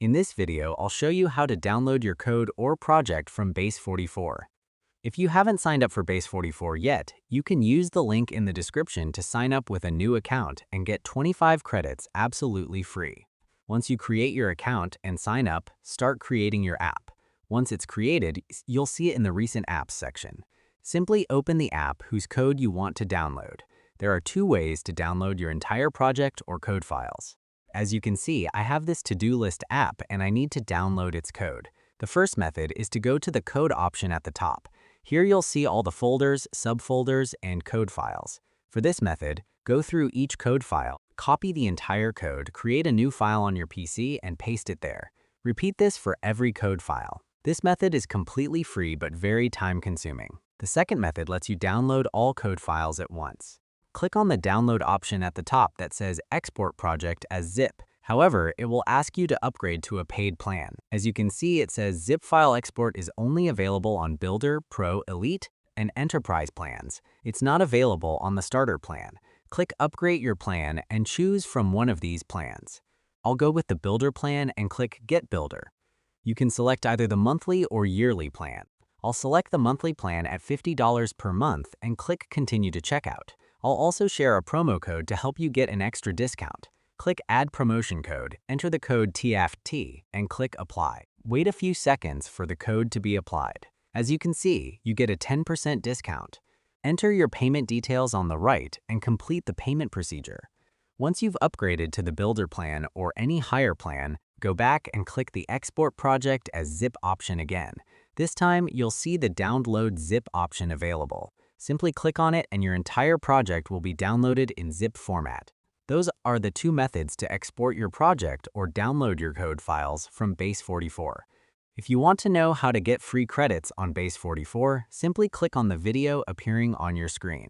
In this video, I'll show you how to download your code or project from Base44. If you haven't signed up for Base44 yet, you can use the link in the description to sign up with a new account and get 25 credits absolutely free. Once you create your account and sign up, start creating your app. Once it's created, you'll see it in the Recent Apps section. Simply open the app whose code you want to download. There are two ways to download your entire project or code files. As you can see, I have this to-do list app and I need to download its code. The first method is to go to the code option at the top. Here you'll see all the folders, subfolders, and code files. For this method, go through each code file, copy the entire code, create a new file on your PC, and paste it there. Repeat this for every code file. This method is completely free but very time-consuming. The second method lets you download all code files at once. Click on the download option at the top that says Export Project as zip. However, it will ask you to upgrade to a paid plan. As you can see, it says zip file export is only available on Builder, Pro, Elite, and Enterprise plans. It's not available on the Starter plan. Click Upgrade your plan and choose from one of these plans. I'll go with the Builder plan and click Get Builder. You can select either the monthly or yearly plan. I'll select the monthly plan at $50 per month and click Continue to Checkout. I'll also share a promo code to help you get an extra discount. Click Add Promotion Code, enter the code TFT, and click Apply. Wait a few seconds for the code to be applied. As you can see, you get a 10% discount. Enter your payment details on the right and complete the payment procedure. Once you've upgraded to the Builder plan or any higher plan, go back and click the Export Project as zip option again. This time, you'll see the Download Zip option available. Simply click on it and your entire project will be downloaded in zip format. Those are the two methods to export your project or download your code files from Base44. If you want to know how to get free credits on Base44, simply click on the video appearing on your screen.